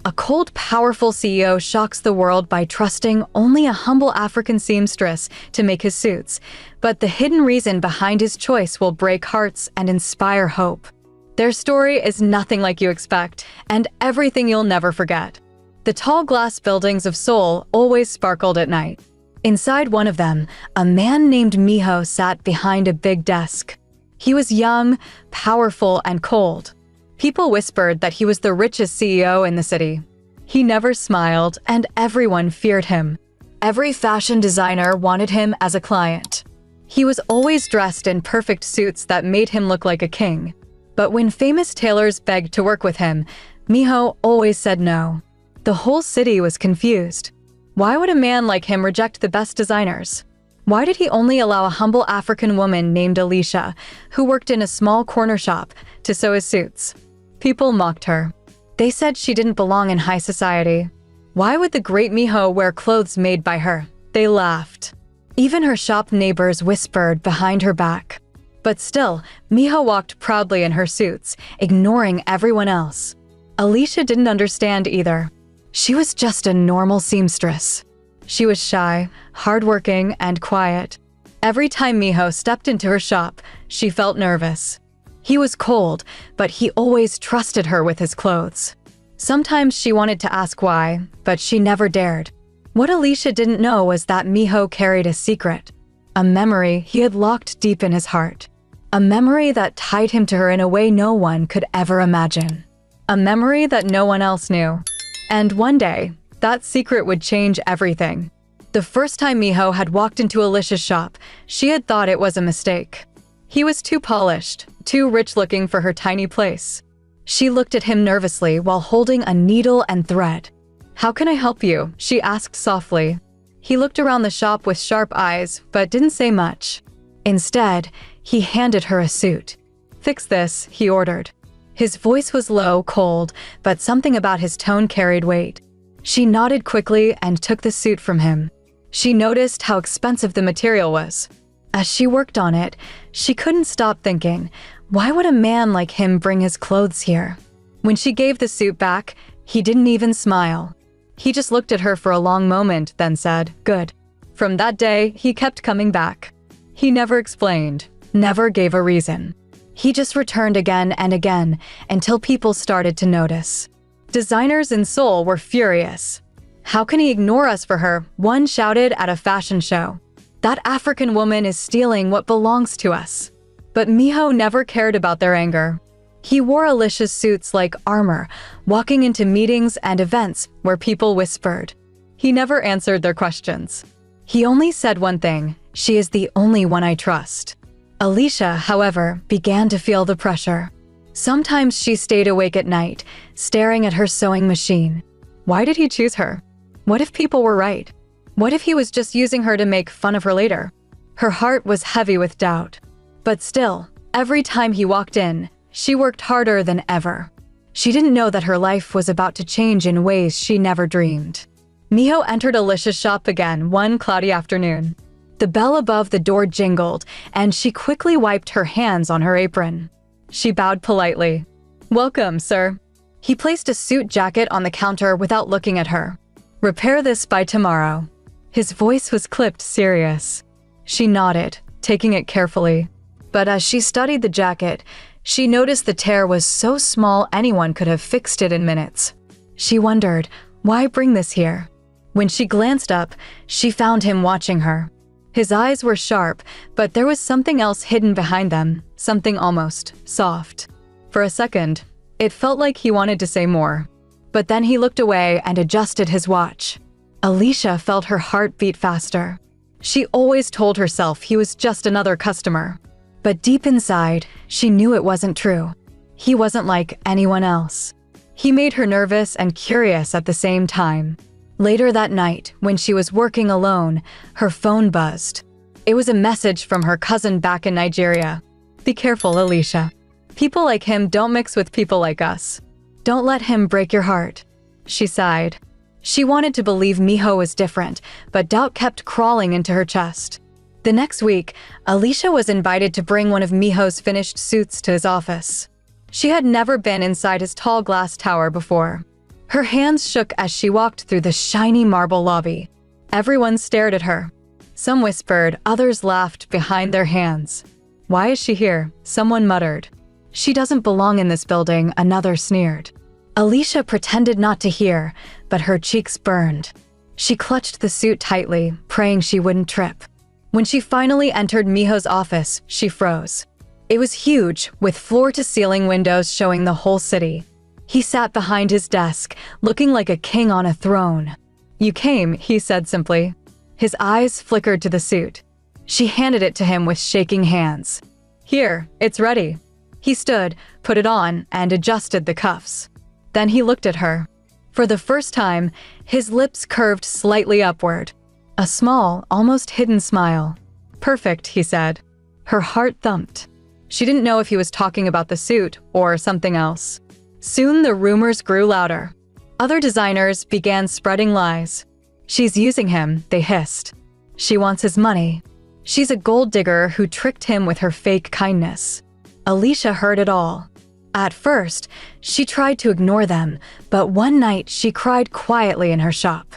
A cold, powerful CEO shocks the world by trusting only a humble African seamstress to make his suits, but the hidden reason behind his choice will break hearts and inspire hope. Their story is nothing like you expect, and everything you'll never forget. The tall glass buildings of Seoul always sparkled at night. Inside one of them, a man named Miho sat behind a big desk. He was young, powerful, and cold. People whispered that he was the richest CEO in the city. He never smiled, and everyone feared him. Every fashion designer wanted him as a client. He was always dressed in perfect suits that made him look like a king. But when famous tailors begged to work with him, Miho always said no. The whole city was confused. Why would a man like him reject the best designers? Why did he only allow a humble African woman named Alicia, who worked in a small corner shop, to sew his suits? People mocked her. They said she didn't belong in high society. Why would the great Miho wear clothes made by her? They laughed. Even her shop neighbors whispered behind her back. But still, Miho walked proudly in her suits, ignoring everyone else. Alicia didn't understand either. She was just a normal seamstress. She was shy, hardworking, and quiet. Every time Miho stepped into her shop, she felt nervous. He was cold, but he always trusted her with his clothes. Sometimes she wanted to ask why, but she never dared. What Alicia didn't know was that Miho carried a secret, a memory he had locked deep in his heart, a memory that tied him to her in a way no one could ever imagine, a memory that no one else knew. And one day, that secret would change everything. The first time Miho had walked into Alicia's shop, she had thought it was a mistake. He was too polished, too rich-looking for her tiny place. She looked at him nervously while holding a needle and thread. "How can I help you?" she asked softly. He looked around the shop with sharp eyes, but didn't say much. Instead, he handed her a suit. "Fix this," he ordered. His voice was low, cold, but something about his tone carried weight. She nodded quickly and took the suit from him. She noticed how expensive the material was. As she worked on it, she couldn't stop thinking, why would a man like him bring his clothes here? When she gave the suit back, he didn't even smile. He just looked at her for a long moment, then said, "Good." From that day, he kept coming back. He never explained, never gave a reason. He just returned again and again until people started to notice. Designers in Seoul were furious. "How can he ignore us for her?" one shouted at a fashion show. "That African woman is stealing what belongs to us." But Miho never cared about their anger. He wore Alicia's suits like armor, walking into meetings and events where people whispered. He never answered their questions. He only said one thing, "She is the only one I trust." Alicia, however, began to feel the pressure. Sometimes she stayed awake at night, staring at her sewing machine. Why did he choose her? What if people were right? What if he was just using her to make fun of her later? Her heart was heavy with doubt. But still, every time he walked in, she worked harder than ever. She didn't know that her life was about to change in ways she never dreamed. Miho entered Alicia's shop again one cloudy afternoon. The bell above the door jingled, and she quickly wiped her hands on her apron. She bowed politely. "Welcome, sir." He placed a suit jacket on the counter without looking at her. "Repair this by tomorrow." His voice was clipped serious. She nodded, taking it carefully. But as she studied the jacket, she noticed the tear was so small anyone could have fixed it in minutes. She wondered, why bring this here? When she glanced up, she found him watching her. His eyes were sharp, but there was something else hidden behind them, something almost soft. For a second, it felt like he wanted to say more. But then he looked away and adjusted his watch. Alicia felt her heart beat faster. She always told herself he was just another customer. But deep inside, she knew it wasn't true. He wasn't like anyone else. He made her nervous and curious at the same time. Later that night, when she was working alone, her phone buzzed. It was a message from her cousin back in Nigeria. "Be careful, Alicia. People like him don't mix with people like us. Don't let him break your heart." She sighed. She wanted to believe Miho was different, but doubt kept crawling into her chest. The next week, Alicia was invited to bring one of Miho's finished suits to his office. She had never been inside his tall glass tower before. Her hands shook as she walked through the shiny marble lobby. Everyone stared at her. Some whispered, others laughed behind their hands. "Why is she here?" someone muttered. "She doesn't belong in this building," another sneered. Alicia pretended not to hear, but her cheeks burned. She clutched the suit tightly, praying she wouldn't trip. When she finally entered Miho's office, she froze. It was huge, with floor-to-ceiling windows showing the whole city. He sat behind his desk, looking like a king on a throne. "You came," he said simply. His eyes flickered to the suit. She handed it to him with shaking hands. "Here, it's ready." He stood, put it on, and adjusted the cuffs. Then he looked at her. For the first time, his lips curved slightly upward. A small, almost hidden smile. "Perfect," he said. Her heart thumped. She didn't know if he was talking about the suit or something else. Soon the rumors grew louder. Other designers began spreading lies. "She's using him," they hissed. "She wants his money. She's a gold digger who tricked him with her fake kindness." Alicia heard it all. At first, she tried to ignore them, but one night she cried quietly in her shop.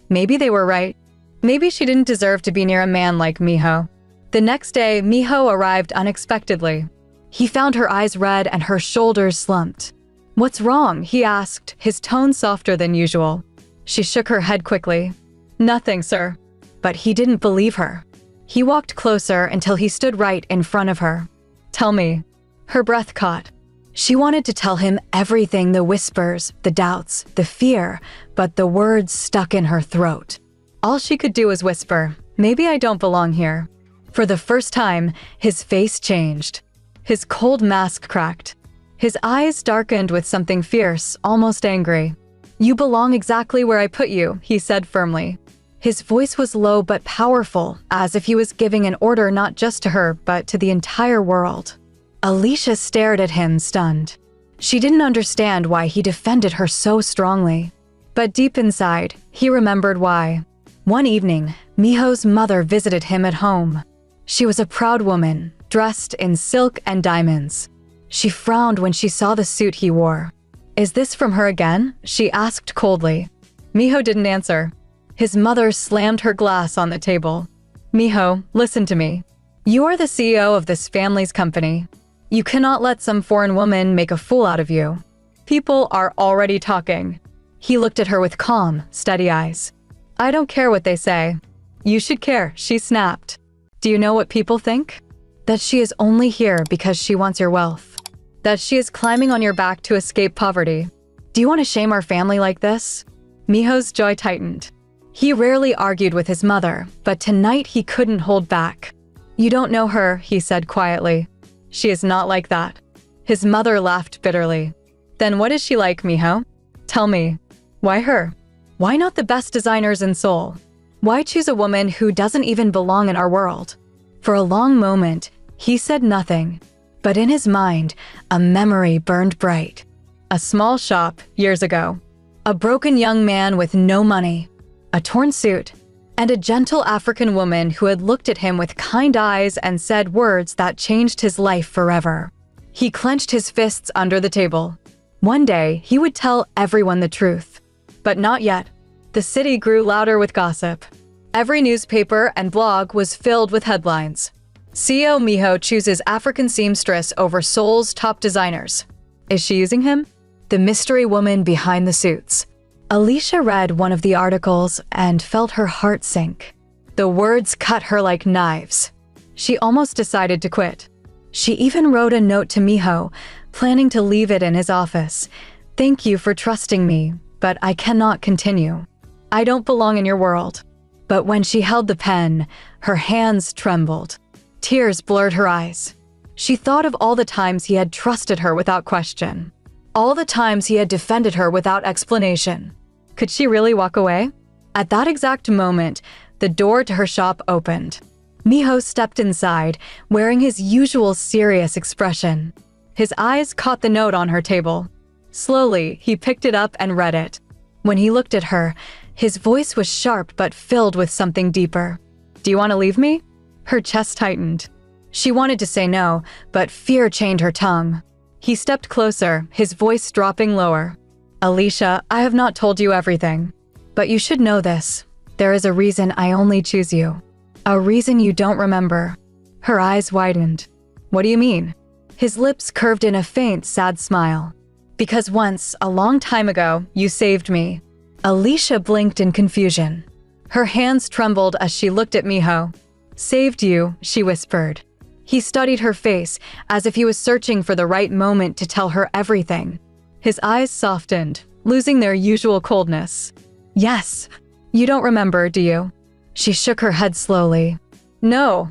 Maybe they were right. Maybe she didn't deserve to be near a man like Miho. The next day, Miho arrived unexpectedly. He found her eyes red and her shoulders slumped. "What's wrong?" he asked, his tone softer than usual. She shook her head quickly. "Nothing, sir." But he didn't believe her. He walked closer until he stood right in front of her. "Tell me." Her breath caught. She wanted to tell him everything, the whispers, the doubts, the fear, but the words stuck in her throat. All she could do was whisper, "Maybe I don't belong here." For the first time, his face changed. His cold mask cracked. His eyes darkened with something fierce, almost angry. "You belong exactly where I put you," he said firmly. His voice was low but powerful, as if he was giving an order not just to her, but to the entire world. Alicia stared at him, stunned. She didn't understand why he defended her so strongly. But deep inside, he remembered why. One evening, Miho's mother visited him at home. She was a proud woman, dressed in silk and diamonds. She frowned when she saw the suit he wore. "Is this from her again?" she asked coldly. Miho didn't answer. His mother slammed her glass on the table. "Miho, listen to me. You are the CEO of this family's company. You cannot let some foreign woman make a fool out of you. People are already talking." He looked at her with calm, steady eyes. "I don't care what they say." "You should care," she snapped. "Do you know what people think? That she is only here because she wants your wealth. That she is climbing on your back to escape poverty. Do you want to shame our family like this?" Miho's jaw tightened. He rarely argued with his mother, but tonight he couldn't hold back. "You don't know her," he said quietly. "She is not like that." His mother laughed bitterly. "Then what is she like, Miho? Tell me. Why her? Why not the best designers in Seoul? Why choose a woman who doesn't even belong in our world?" For a long moment, he said nothing. But in his mind, a memory burned bright. A small shop, years ago. A broken young man with no money. A torn suit. And a gentle African woman who had looked at him with kind eyes and said words that changed his life forever. He clenched his fists under the table. One day, he would tell everyone the truth. But not yet. The city grew louder with gossip. Every newspaper and blog was filled with headlines. CEO Miho chooses African seamstress over Seoul's top designers. Is she using him? The mystery woman behind the suits. Alicia read one of the articles and felt her heart sink. The words cut her like knives. She almost decided to quit. She even wrote a note to Miho, planning to leave it in his office. "Thank you for trusting me, but I cannot continue. I don't belong in your world." But when she held the pen, her hands trembled. Tears blurred her eyes. She thought of all the times he had trusted her without question. All the times he had defended her without explanation. Could she really walk away? At that exact moment, the door to her shop opened. Miho stepped inside, wearing his usual serious expression. His eyes caught the note on her table. Slowly, he picked it up and read it. When he looked at her, his voice was sharp but filled with something deeper. "Do you want to leave me?" Her chest tightened. She wanted to say no, but fear chained her tongue. He stepped closer, his voice dropping lower. Alicia, I have not told you everything. But you should know this. There is a reason I only choose you. A reason you don't remember. Her eyes widened. What do you mean? His lips curved in a faint, sad smile. Because once, a long time ago, you saved me. Alicia blinked in confusion. Her hands trembled as she looked at Miho. Saved you, she whispered. He studied her face as if he was searching for the right moment to tell her everything. His eyes softened, losing their usual coldness. Yes. You don't remember, do you? She shook her head slowly. No,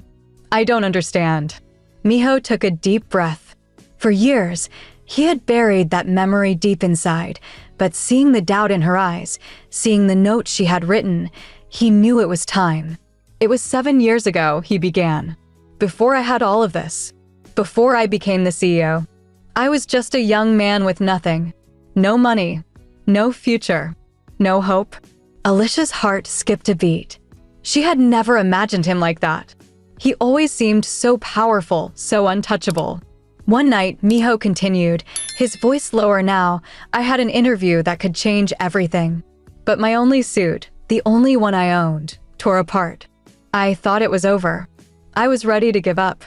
I don't understand. Miho took a deep breath. For years, he had buried that memory deep inside, but seeing the doubt in her eyes, seeing the note she had written, he knew it was time. It was 7 years ago, he began. Before I had all of this. Before I became the CEO. I was just a young man with nothing. No money. No future. No hope. Alicia's heart skipped a beat. She had never imagined him like that. He always seemed so powerful, so untouchable. One night, Miho continued, his voice lower now. I had an interview that could change everything. But my only suit, the only one I owned, tore apart. I thought it was over. I was ready to give up.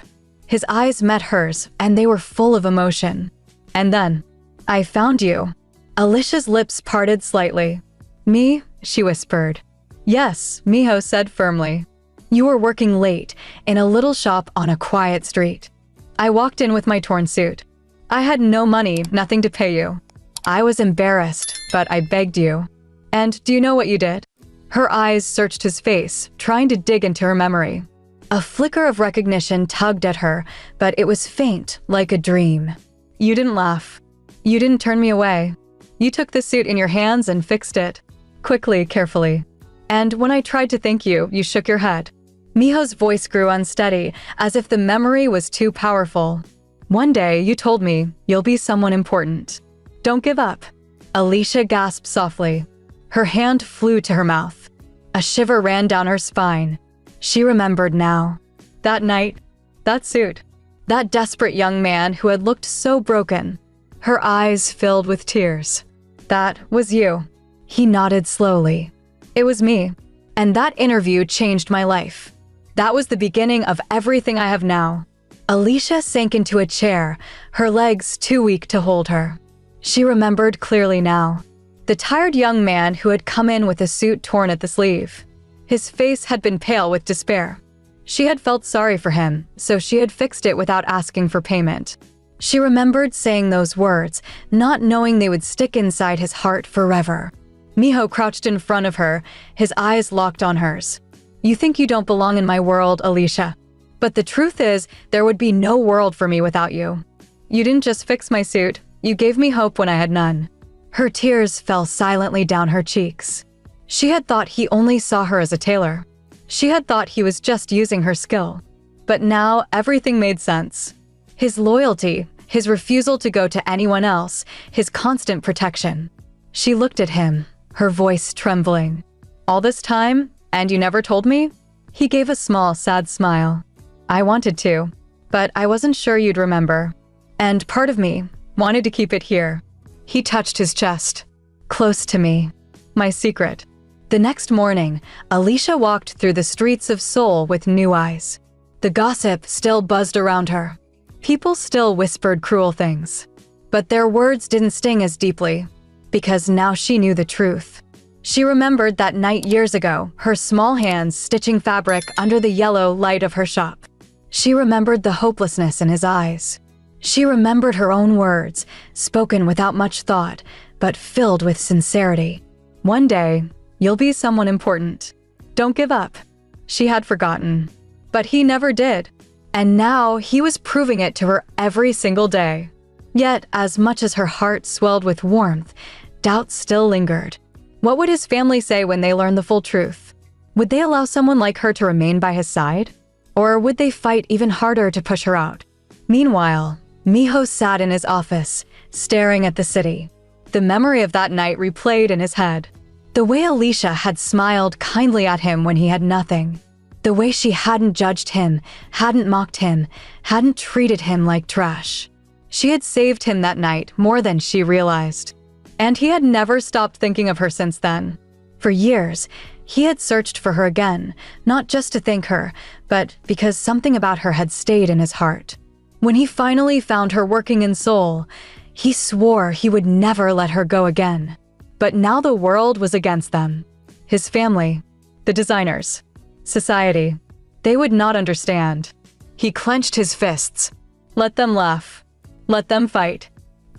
His eyes met hers, and they were full of emotion. And then, I found you. Alicia's lips parted slightly. Me? She whispered. Yes, Miho said firmly. You were working late, in a little shop on a quiet street. I walked in with my torn suit. I had no money, nothing to pay you. I was embarrassed, but I begged you. And do you know what you did? Her eyes searched his face, trying to dig into her memory. A flicker of recognition tugged at her, but it was faint, like a dream. You didn't laugh. You didn't turn me away. You took the suit in your hands and fixed it. Quickly, carefully. And when I tried to thank you, you shook your head. Miho's voice grew unsteady, as if the memory was too powerful. One day, you told me, you'll be someone important. Don't give up. Alicia gasped softly. Her hand flew to her mouth. A shiver ran down her spine. She remembered now. That night, that suit, that desperate young man who had looked so broken. Her eyes filled with tears. That was you. He nodded slowly. It was me. And that interview changed my life. That was the beginning of everything I have now. Alicia sank into a chair, her legs too weak to hold her. She remembered clearly now. The tired young man who had come in with a suit torn at the sleeve. His face had been pale with despair. She had felt sorry for him, so she had fixed it without asking for payment. She remembered saying those words, not knowing they would stick inside his heart forever. Miho crouched in front of her, his eyes locked on hers. You think you don't belong in my world, Alicia. But the truth is, there would be no world for me without you. You didn't just fix my suit, you gave me hope when I had none. Her tears fell silently down her cheeks. She had thought he only saw her as a tailor. She had thought he was just using her skill. But now everything made sense. His loyalty, his refusal to go to anyone else, his constant protection. She looked at him, her voice trembling. All this time, and you never told me? He gave a small, sad smile. I wanted to, but I wasn't sure you'd remember. And part of me wanted to keep it here. He touched his chest. Close to me. My secret. The next morning, Alicia walked through the streets of Seoul with new eyes. The gossip still buzzed around her. People still whispered cruel things. But their words didn't sting as deeply, because now she knew the truth. She remembered that night years ago, her small hands stitching fabric under the yellow light of her shop. She remembered the hopelessness in his eyes. She remembered her own words, spoken without much thought, but filled with sincerity. One day, you'll be someone important. Don't give up. She had forgotten. But he never did. And now he was proving it to her every single day. Yet, as much as her heart swelled with warmth, doubt still lingered. What would his family say when they learned the full truth? Would they allow someone like her to remain by his side? Or would they fight even harder to push her out? Meanwhile, Miho sat in his office, staring at the city. The memory of that night replayed in his head. The way Alicia had smiled kindly at him when he had nothing. The way she hadn't judged him, hadn't mocked him, hadn't treated him like trash. She had saved him that night more than she realized. And he had never stopped thinking of her since then. For years, he had searched for her again, not just to thank her, but because something about her had stayed in his heart. When he finally found her working in Seoul, he swore he would never let her go again. But now the world was against them. His family, the designers, society. They would not understand. He clenched his fists. Let them laugh. Let them fight.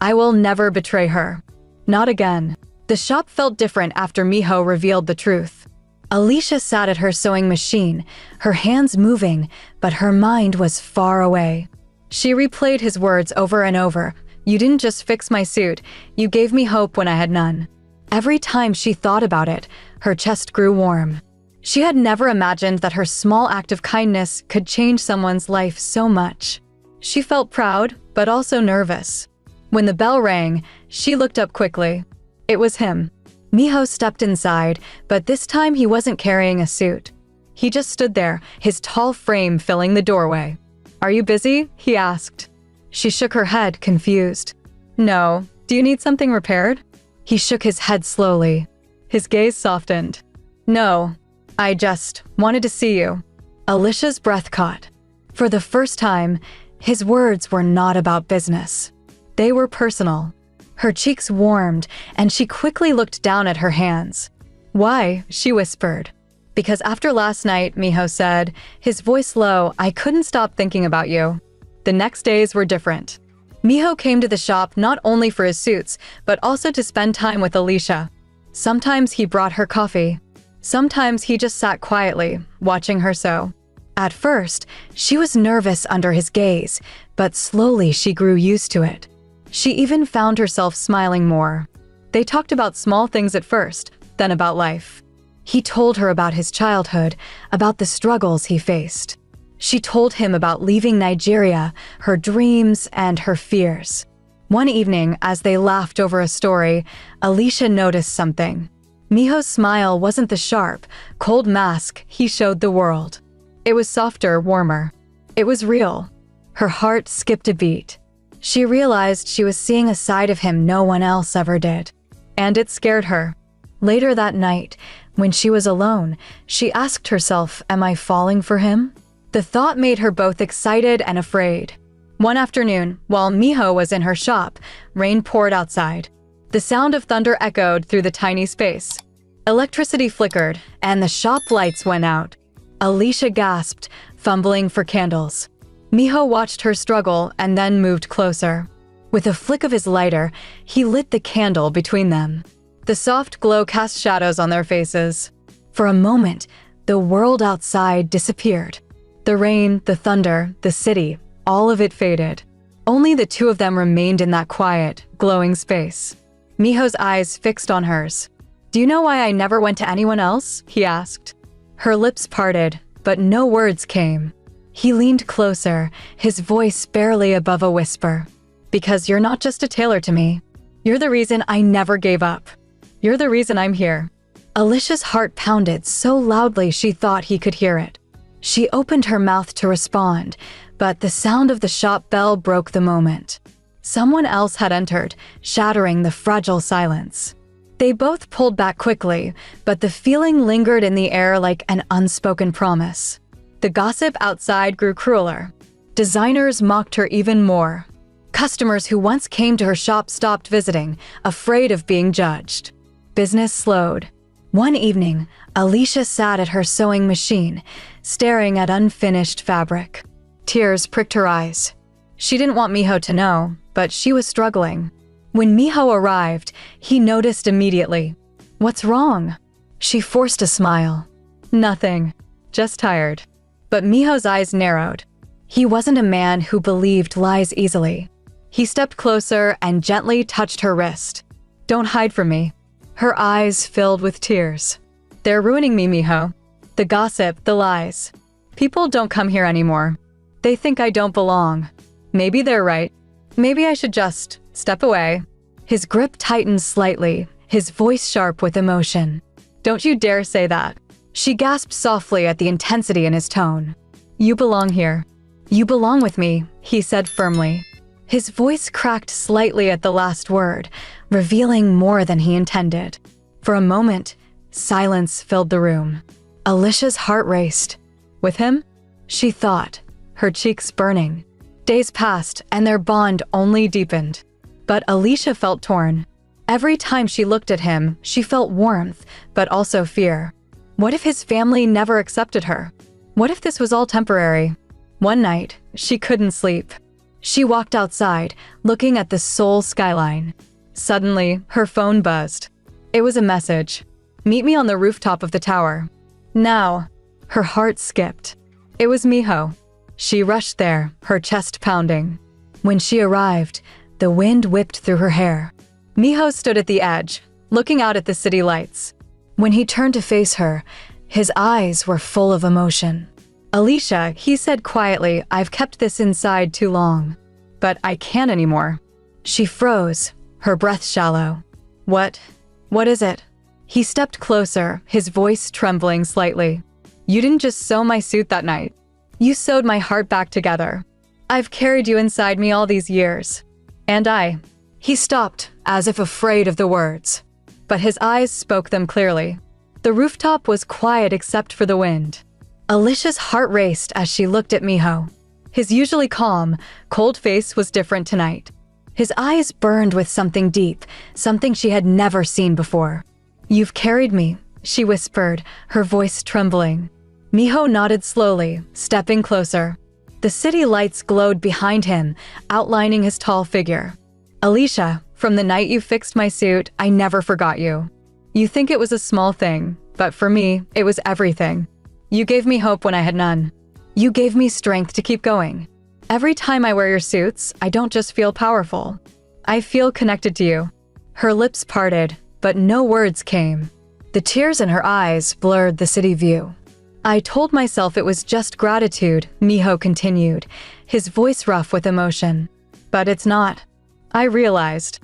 I will never betray her. Not again. The shop felt different after Miho revealed the truth. Alicia sat at her sewing machine, her hands moving, but her mind was far away. She replayed his words over and over. You didn't just fix my suit, you gave me hope when I had none. Every time she thought about it, her chest grew warm. She had never imagined that her small act of kindness could change someone's life so much. She felt proud, but also nervous. When the bell rang, she looked up quickly. It was him. Miho stepped inside, but this time he wasn't carrying a suit. He just stood there, his tall frame filling the doorway. Are you busy? He asked. She shook her head, confused. No. Do you need something repaired? He shook his head slowly. His gaze softened. No. I just wanted to see you. Alicia's breath caught. For the first time, his words were not about business. They were personal. Her cheeks warmed, and she quickly looked down at her hands. Why? She whispered. Because after last night, Miho said, his voice low, I couldn't stop thinking about you. The next days were different. Miho came to the shop not only for his suits, but also to spend time with Alicia. Sometimes he brought her coffee. Sometimes he just sat quietly, watching her sew. At first, she was nervous under his gaze, but slowly she grew used to it. She even found herself smiling more. They talked about small things at first, then about life. He told her about his childhood, about the struggles he faced. She told him about leaving Nigeria, her dreams, and her fears. One evening, as they laughed over a story, Alicia noticed something. Miho's smile wasn't the sharp, cold mask he showed the world. It was softer, warmer. It was real. Her heart skipped a beat. She realized she was seeing a side of him no one else ever did. And it scared her. Later that night, when she was alone, she asked herself, am I falling for him? The thought made her both excited and afraid. One afternoon, while Miho was in her shop, rain poured outside. The sound of thunder echoed through the tiny space. Electricity flickered, and the shop lights went out. Alicia gasped, fumbling for candles. Miho watched her struggle and then moved closer. With a flick of his lighter, he lit the candle between them. The soft glow cast shadows on their faces. For a moment, the world outside disappeared. The rain, the thunder, the city, all of it faded. Only the two of them remained in that quiet, glowing space. Miho's eyes fixed on hers. Do you know why I never went to anyone else? He asked. Her lips parted, but no words came. He leaned closer, his voice barely above a whisper. Because you're not just a tailor to me. You're the reason I never gave up. You're the reason I'm here. Alicia's heart pounded so loudly she thought he could hear it. She opened her mouth to respond, but the sound of the shop bell broke the moment. Someone else had entered, shattering the fragile silence. They both pulled back quickly, but the feeling lingered in the air like an unspoken promise. The gossip outside grew crueler. Designers mocked her even more. Customers who once came to her shop stopped visiting, afraid of being judged. Business slowed. One evening, Alicia sat at her sewing machine, staring at unfinished fabric. Tears pricked her eyes. She didn't want Miho to know, but she was struggling. When Miho arrived, he noticed immediately. What's wrong? She forced a smile. Nothing. Just tired. But Miho's eyes narrowed. He wasn't a man who believed lies easily. He stepped closer and gently touched her wrist. Don't hide from me. Her eyes filled with tears. They're ruining me, Miho. The gossip, the lies. People don't come here anymore. They think I don't belong. Maybe they're right. Maybe I should just step away. His grip tightened slightly, his voice sharp with emotion. Don't you dare say that. She gasped softly at the intensity in his tone. You belong here. You belong with me, he said firmly. His voice cracked slightly at the last word, revealing more than he intended. For a moment, silence filled the room. Alicia's heart raced. With him? She thought, her cheeks burning. Days passed, and their bond only deepened. But Alicia felt torn. Every time she looked at him, she felt warmth, but also fear. What if his family never accepted her? What if this was all temporary? One night, she couldn't sleep. She walked outside, looking at the Seoul skyline. Suddenly, her phone buzzed. It was a message. "Meet me on the rooftop of the tower." Now, her heart skipped. It was Miho. She rushed there, her chest pounding. When she arrived, the wind whipped through her hair. Miho stood at the edge, looking out at the city lights. When he turned to face her, his eyes were full of emotion. "Alicia," he said quietly, "I've kept this inside too long. But I can't anymore." She froze, her breath shallow. What is it?" He stepped closer, his voice trembling slightly. "You didn't just sew my suit that night. You sewed my heart back together. I've carried you inside me all these years. And I—" He stopped, as if afraid of the words. But his eyes spoke them clearly. The rooftop was quiet except for the wind. Alicia's heart raced as she looked at Miho. His usually calm, cold face was different tonight. His eyes burned with something deep, something she had never seen before. "You've carried me," she whispered, her voice trembling. Miho nodded slowly, stepping closer. The city lights glowed behind him, outlining his tall figure. "Alicia, from the night you fixed my suit, I never forgot you. You think it was a small thing, but for me, it was everything. You gave me hope when I had none. You gave me strength to keep going. Every time I wear your suits, I don't just feel powerful. I feel connected to you." Her lips parted, but no words came. The tears in her eyes blurred the city view. "I told myself it was just gratitude," Miho continued, his voice rough with emotion. "But it's not. I realized.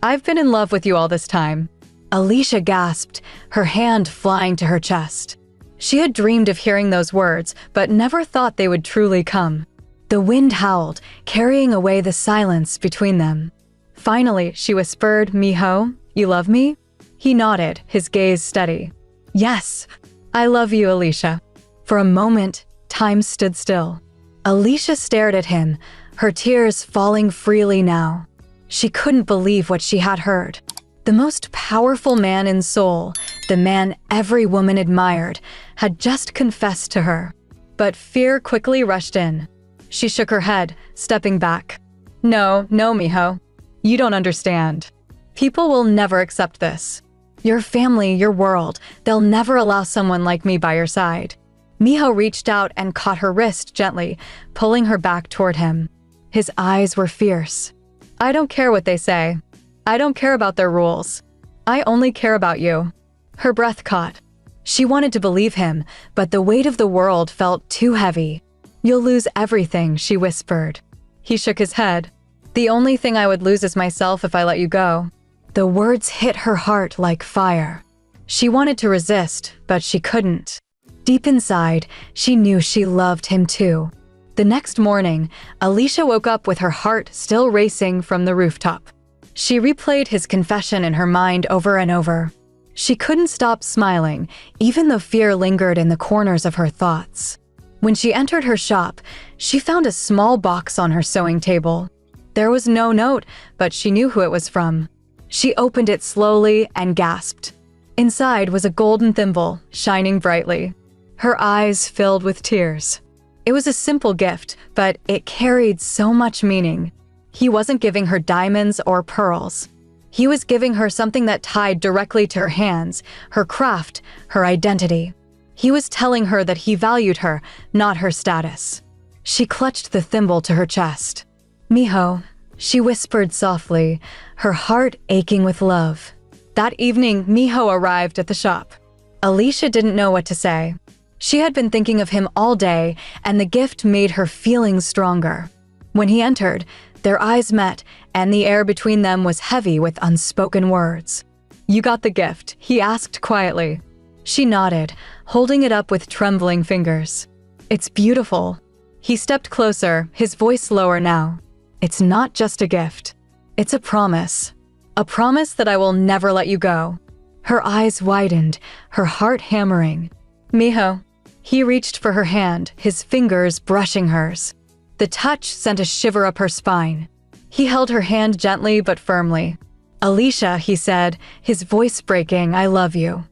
I've been in love with you all this time." Alicia gasped, her hand flying to her chest. She had dreamed of hearing those words, but never thought they would truly come. The wind howled, carrying away the silence between them. Finally, she whispered, "Miho, you love me?" He nodded, his gaze steady. "Yes, I love you, Alicia." For a moment, time stood still. Alicia stared at him, her tears falling freely now. She couldn't believe what she had heard. The most powerful man in Seoul, the man every woman admired, had just confessed to her. But fear quickly rushed in. She shook her head, stepping back. No, Miho. You don't understand. People will never accept this. Your family, your world, they'll never allow someone like me by your side." Miho reached out and caught her wrist gently, pulling her back toward him. His eyes were fierce. "I don't care what they say. I don't care about their rules. I only care about you." Her breath caught. She wanted to believe him, but the weight of the world felt too heavy. "You'll lose everything," she whispered. He shook his head. "The only thing I would lose is myself if I let you go." The words hit her heart like fire. She wanted to resist, but she couldn't. Deep inside, she knew she loved him too. The next morning, Alicia woke up with her heart still racing from the rooftop. She replayed his confession in her mind over and over. She couldn't stop smiling, even though fear lingered in the corners of her thoughts. When she entered her shop, she found a small box on her sewing table. There was no note, but she knew who it was from. She opened it slowly and gasped. Inside was a golden thimble, shining brightly. Her eyes filled with tears. It was a simple gift, but it carried so much meaning. He wasn't giving her diamonds or pearls. He was giving her something that tied directly to her hands, her craft, her identity. He was telling her that he valued her, not her status. She clutched the thimble to her chest. "Miho," she whispered softly, her heart aching with love. That evening, Miho arrived at the shop. Alicia didn't know what to say. She had been thinking of him all day, and the gift made her feelings stronger. When he entered, their eyes met, and the air between them was heavy with unspoken words. "You got the gift?" he asked quietly. She nodded, holding it up with trembling fingers. "It's beautiful." He stepped closer, his voice lower now. It's not just a gift. It's a promise. A promise that I will never let you go. Her eyes widened, her heart hammering. Miho. He reached for her hand, his fingers brushing hers. The touch sent a shiver up her spine. He held her hand gently but firmly. Alicia, he said, his voice breaking, I love you.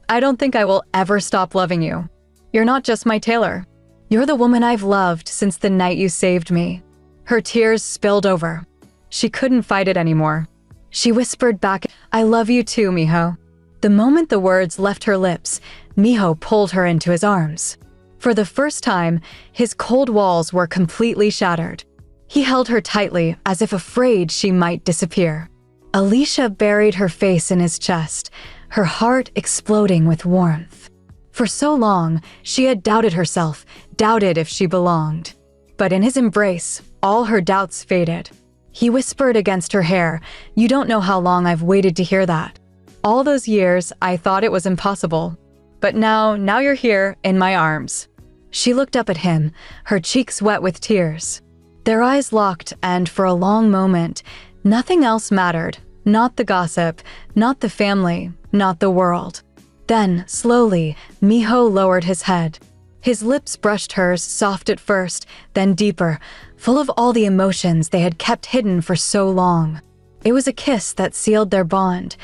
I don't think I will ever stop loving you. You're not just my tailor. You're the woman I've loved since the night you saved me. Her tears spilled over. She couldn't fight it anymore. She whispered back, I love you too, Miho. The moment the words left her lips, Miho pulled her into his arms. For the first time, his cold walls were completely shattered. He held her tightly, as if afraid she might disappear. Alicia buried her face in his chest, her heart exploding with warmth. For so long, she had doubted herself, doubted if she belonged. But in his embrace, all her doubts faded. He whispered against her hair, you don't know how long I've waited to hear that. All those years, I thought it was impossible. But now you're here, in my arms. She looked up at him, her cheeks wet with tears. Their eyes locked, and for a long moment, nothing else mattered. Not the gossip, not the family, not the world. Then, slowly, Miho lowered his head. His lips brushed hers, soft at first, then deeper, full of all the emotions they had kept hidden for so long. It was a kiss that sealed their bond,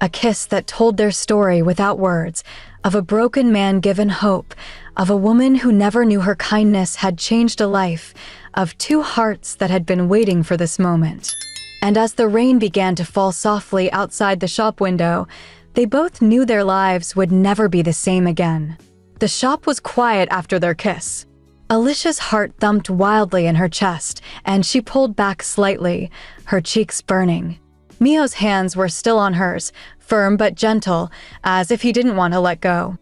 a kiss that told their story without words, of a broken man given hope, of a woman who never knew her kindness had changed a life, of two hearts that had been waiting for this moment. And as the rain began to fall softly outside the shop window, they both knew their lives would never be the same again. The shop was quiet after their kiss. Alicia's heart thumped wildly in her chest, and she pulled back slightly, her cheeks burning. Miho's hands were still on hers, firm but gentle, as if he didn't want to let go.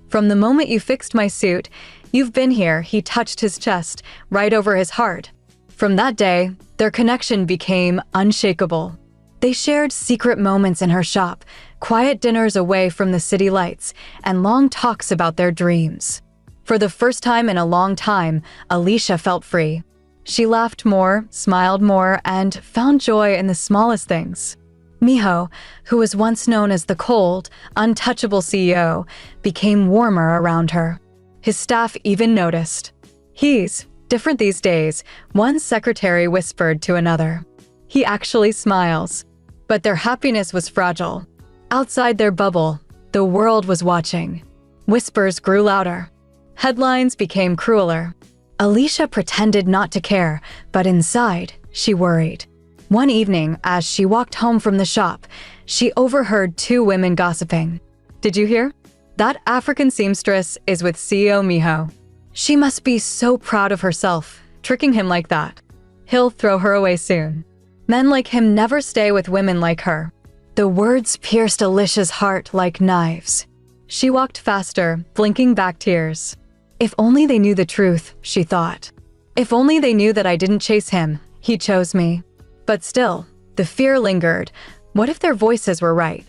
From the moment you fixed my suit, you've been here, he touched his chest, right over his heart. From that day, their connection became unshakable. They shared secret moments in her shop, quiet dinners away from the city lights, and long talks about their dreams. For the first time in a long time, Alicia felt free. She laughed more, smiled more, and found joy in the smallest things. Miho, who was once known as the cold, untouchable CEO, became warmer around her. His staff even noticed. He's different these days, one secretary whispered to another. He actually smiles. But their happiness was fragile. Outside their bubble, the world was watching. Whispers grew louder. Headlines became crueler. Alicia pretended not to care, but inside, she worried. One evening, as she walked home from the shop, she overheard two women gossiping. Did you hear? That African seamstress is with CEO Miho. She must be so proud of herself, tricking him like that. He'll throw her away soon. Men like him never stay with women like her. The words pierced Alicia's heart like knives. She walked faster, blinking back tears. If only they knew the truth, she thought. If only they knew that I didn't chase him, he chose me. But still, the fear lingered. What if their voices were right?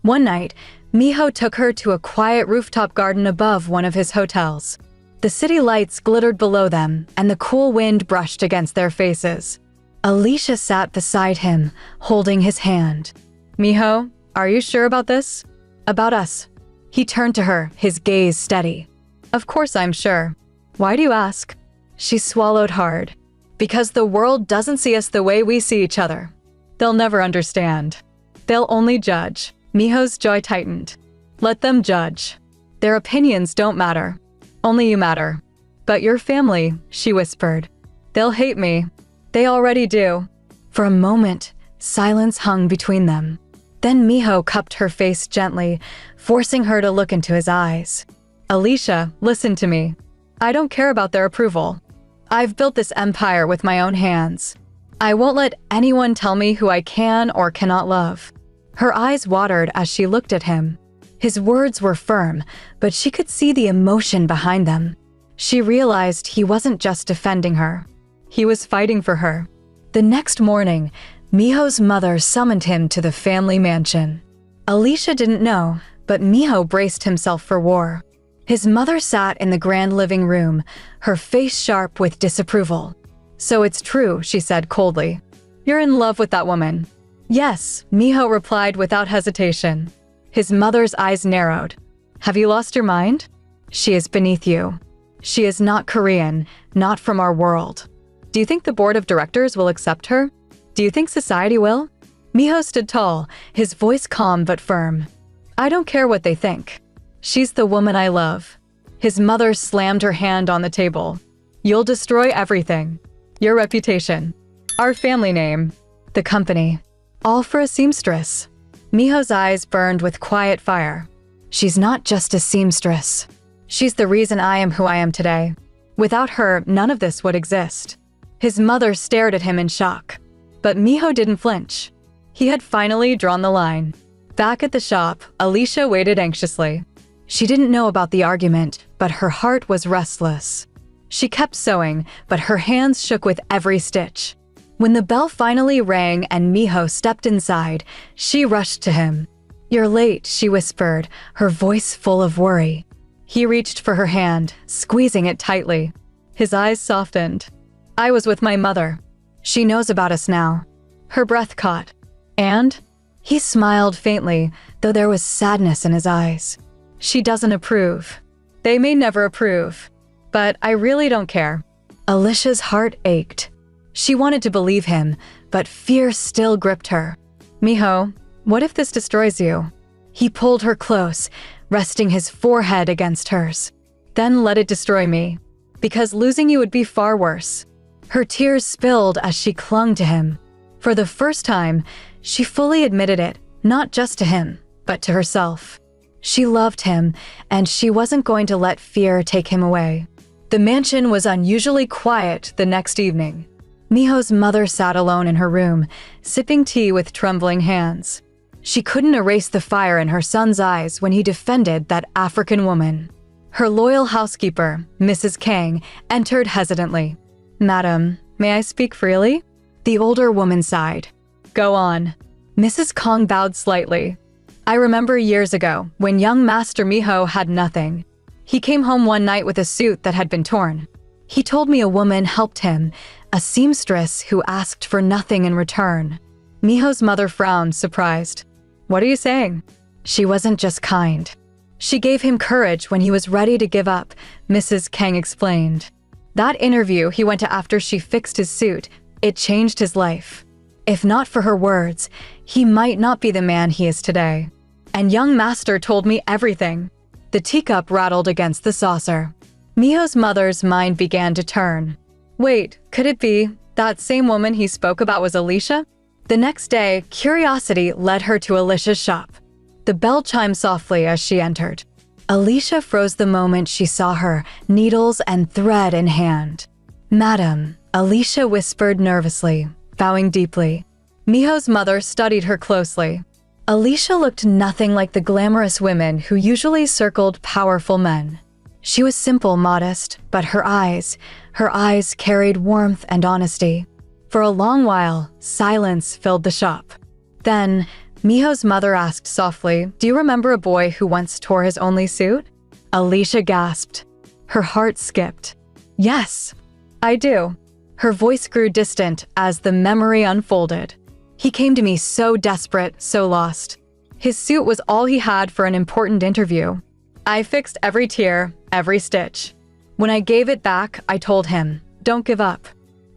One night, Miho took her to a quiet rooftop garden above one of his hotels. The city lights glittered below them, and the cool wind brushed against their faces. Alicia sat beside him, holding his hand. Miho, are you sure about this? About us. He turned to her, his gaze steady. Of course I'm sure. Why do you ask? She swallowed hard. Because the world doesn't see us the way we see each other. They'll never understand. They'll only judge. Miho's jaw tightened. Let them judge. Their opinions don't matter. Only you matter. But your family, she whispered. They'll hate me. They already do. For a moment, silence hung between them. Then Miho cupped her face gently, forcing her to look into his eyes. Alicia, listen to me. I don't care about their approval. I've built this empire with my own hands. I won't let anyone tell me who I can or cannot love. Her eyes watered as she looked at him. His words were firm, but she could see the emotion behind them. She realized he wasn't just defending her. He was fighting for her. The next morning, Miho's mother summoned him to the family mansion. Alicia didn't know, but Miho braced himself for war. His mother sat in the grand living room, her face sharp with disapproval. "So it's true," she said coldly. "You're in love with that woman." "Yes," Miho replied without hesitation. His mother's eyes narrowed. "Have you lost your mind?" "She is beneath you. She is not Korean, not from our world." "Do you think the board of directors will accept her? Do you think society will?" Miho stood tall, his voice calm but firm. "I don't care what they think. She's the woman I love." His mother slammed her hand on the table. "You'll destroy everything. Your reputation, our family name, the company. All for a seamstress." Miho's eyes burned with quiet fire. "She's not just a seamstress. She's the reason I am who I am today. Without her, none of this would exist." His mother stared at him in shock. But Miho didn't flinch. He had finally drawn the line. Back at the shop, Alicia waited anxiously. She didn't know about the argument, but her heart was restless. She kept sewing, but her hands shook with every stitch. When the bell finally rang and Miho stepped inside, she rushed to him. "You're late," she whispered, her voice full of worry. He reached for her hand, squeezing it tightly. His eyes softened. "I was with my mother. She knows about us now." Her breath caught. "And?" He smiled faintly, though there was sadness in his eyes. "She doesn't approve. They may never approve. But I really don't care." Alicia's heart ached. She wanted to believe him, but fear still gripped her. "Miho, what if this destroys you?" He pulled her close, resting his forehead against hers. "Then let it destroy me, because losing you would be far worse." Her tears spilled as she clung to him. For the first time, she fully admitted it, not just to him, but to herself. She loved him, and she wasn't going to let fear take him away. The mansion was unusually quiet the next evening. Miho's mother sat alone in her room, sipping tea with trembling hands. She couldn't erase the fire in her son's eyes when he defended that African woman. Her loyal housekeeper, Mrs. Kang, entered hesitantly. "Madam, may I speak freely?" The older woman sighed. "Go on." Mrs. Kang bowed slightly. "I remember years ago, when young Master Miho had nothing. He came home one night with a suit that had been torn. He told me a woman helped him, a seamstress who asked for nothing in return." Miho's mother frowned, surprised. "What are you saying?" "She wasn't just kind. She gave him courage when he was ready to give up," Mrs. Kang explained. "That interview he went to after she fixed his suit, it changed his life. If not for her words, he might not be the man he is today. And young Master told me everything." The teacup rattled against the saucer. Miho's mother's mind began to turn. Wait, could it be that same woman he spoke about was Alicia? The next day, curiosity led her to Alicia's shop. The bell chimed softly as she entered. Alicia froze the moment she saw her, needles and thread in hand. "Madam," Alicia whispered nervously, bowing deeply. Miho's mother studied her closely. Alicia looked nothing like the glamorous women who usually circled powerful men. She was simple, modest, but her eyes carried warmth and honesty. For a long while, silence filled the shop. Then, Miho's mother asked softly, "Do you remember a boy who once tore his only suit?" Alicia gasped. Her heart skipped. "Yes, I do." Her voice grew distant as the memory unfolded. "He came to me so desperate, so lost. His suit was all he had for an important interview. I fixed every tear, every stitch. When I gave it back, I told him, 'Don't give up.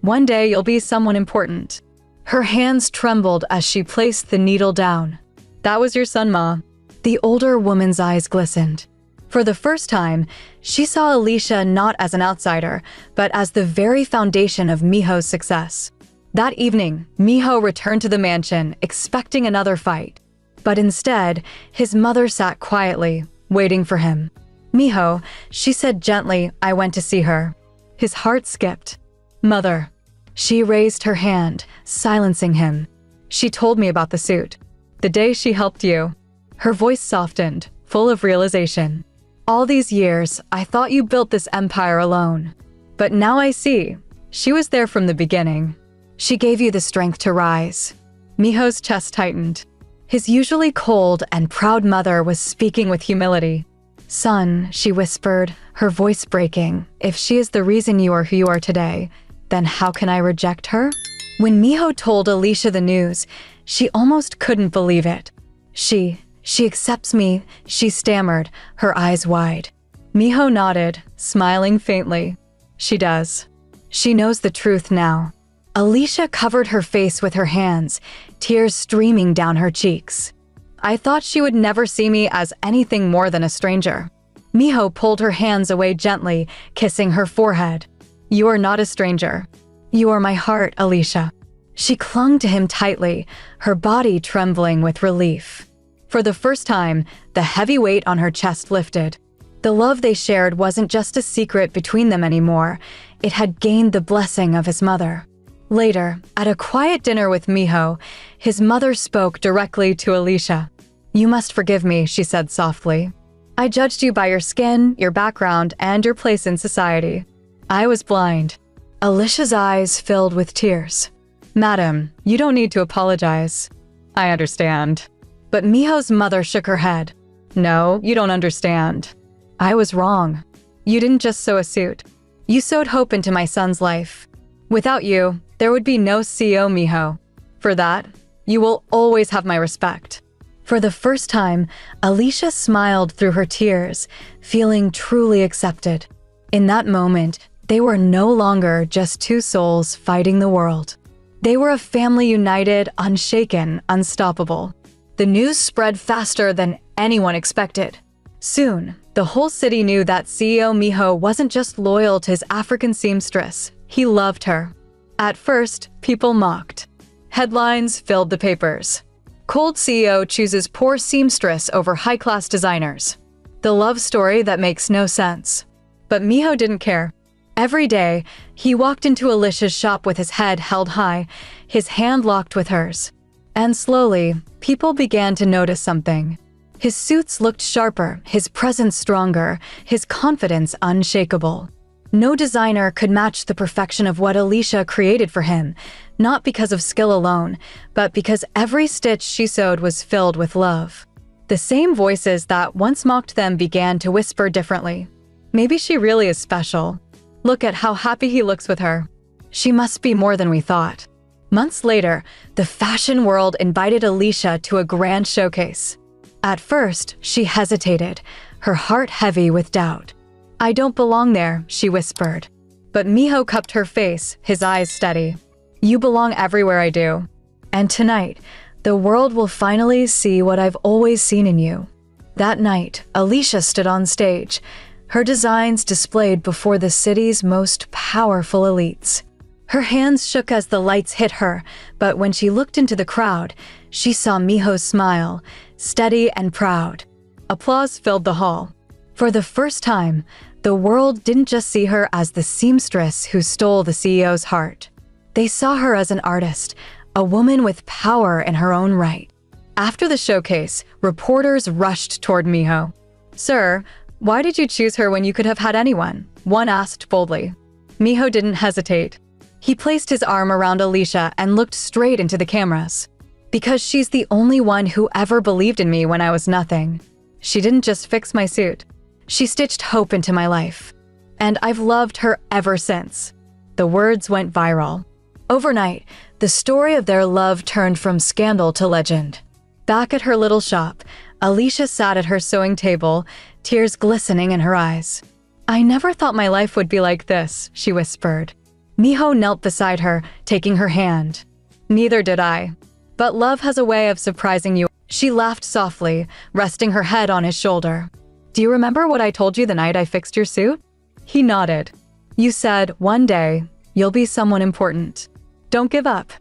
One day you'll be someone important.'" Her hands trembled as she placed the needle down. "That was your son, Ma." The older woman's eyes glistened. For the first time, she saw Alicia not as an outsider, but as the very foundation of Miho's success. That evening, Miho returned to the mansion, expecting another fight. But instead, his mother sat quietly, waiting for him. "Miho," she said gently, "I went to see her." His heart skipped. "Mother." She raised her hand, silencing him. "She told me about the suit. The day she helped you." Her voice softened, full of realization. "All these years, I thought you built this empire alone. But now I see. She was there from the beginning. She gave you the strength to rise." Miho's chest tightened. His usually cold and proud mother was speaking with humility. "Son," she whispered, her voice breaking, "if she is the reason you are who you are today, then how can I reject her? When Miho told Alicia the news, she almost couldn't believe it. She accepts me, she stammered, her eyes wide. Miho nodded, smiling faintly. She does. She knows the truth now. Alicia covered her face with her hands, tears streaming down her cheeks. I thought she would never see me as anything more than a stranger. Miho pulled her hands away gently, kissing her forehead. You are not a stranger. You are my heart, Alicia. She clung to him tightly, her body trembling with relief. For the first time, the heavy weight on her chest lifted. The love they shared wasn't just a secret between them anymore. It had gained the blessing of his mother. Later, at a quiet dinner with Miho, his mother spoke directly to Alicia. You must forgive me, she said softly. I judged you by your skin, your background, and your place in society. I was blind. Alicia's eyes filled with tears. Madam, you don't need to apologize. I understand. But Miho's mother shook her head. No, you don't understand. I was wrong. You didn't just sew a suit. You sewed hope into my son's life. Without you, there would be no CEO Miho. For that, you will always have my respect. For the first time, Alicia smiled through her tears, feeling truly accepted. In that moment, they were no longer just two souls fighting the world. They were a family united, unshaken, unstoppable. The news spread faster than anyone expected. Soon, the whole city knew that CEO Miho wasn't just loyal to his African seamstress, he loved her. At first, people mocked. Headlines filled the papers. Cold CEO chooses poor seamstress over high-class designers. The love story that makes no sense. But Miho didn't care. Every day, he walked into Alicia's shop with his head held high, his hand locked with hers. And slowly, people began to notice something. His suits looked sharper, his presence stronger, his confidence unshakable. No designer could match the perfection of what Alicia created for him, not because of skill alone, but because every stitch she sewed was filled with love. The same voices that once mocked them began to whisper differently. Maybe she really is special. Look at how happy he looks with her. She must be more than we thought. Months later, the fashion world invited Alicia to a grand showcase. At first, she hesitated, her heart heavy with doubt. I don't belong there, she whispered. But Miho cupped her face, his eyes steady. You belong everywhere I do. And tonight, the world will finally see what I've always seen in you. That night, Alicia stood on stage, her designs displayed before the city's most powerful elites. Her hands shook as the lights hit her, but when she looked into the crowd, she saw Miho's smile, steady and proud. Applause filled the hall. For the first time, the world didn't just see her as the seamstress who stole the CEO's heart. They saw her as an artist, a woman with power in her own right. After the showcase, reporters rushed toward Miho. Sir, why did you choose her when you could have had anyone? One asked boldly. Miho didn't hesitate. He placed his arm around Alicia and looked straight into the cameras. Because she's the only one who ever believed in me when I was nothing. She didn't just fix my suit. She stitched hope into my life. And I've loved her ever since. The words went viral. Overnight, the story of their love turned from scandal to legend. Back at her little shop, Alicia sat at her sewing table, tears glistening in her eyes. I never thought my life would be like this, she whispered. Miho knelt beside her, taking her hand. Neither did I. But love has a way of surprising you. She laughed softly, resting her head on his shoulder. Do you remember what I told you the night I fixed your suit? He nodded. You said, one day, you'll be someone important. Don't give up.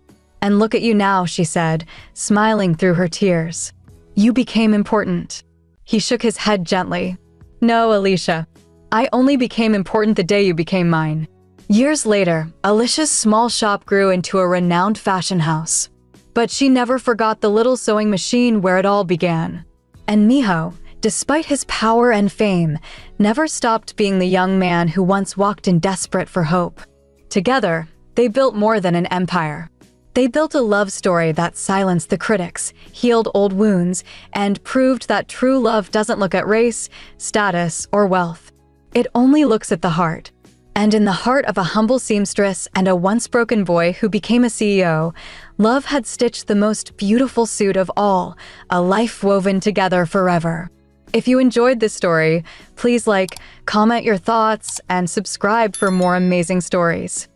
And look at you now, she said, smiling through her tears. You became important. He shook his head gently. No, Alicia. I only became important the day you became mine. Years later, Alicia's small shop grew into a renowned fashion house. But she never forgot the little sewing machine where it all began. And Miho, despite his power and fame, never stopped being the young man who once walked in desperate for hope. Together, they built more than an empire. They built a love story that silenced the critics, healed old wounds, and proved that true love doesn't look at race, status, or wealth. It only looks at the heart. And in the heart of a humble seamstress and a once broken boy who became a CEO, love had stitched the most beautiful suit of all, a life woven together forever. If you enjoyed this story, please like, comment your thoughts, and subscribe for more amazing stories.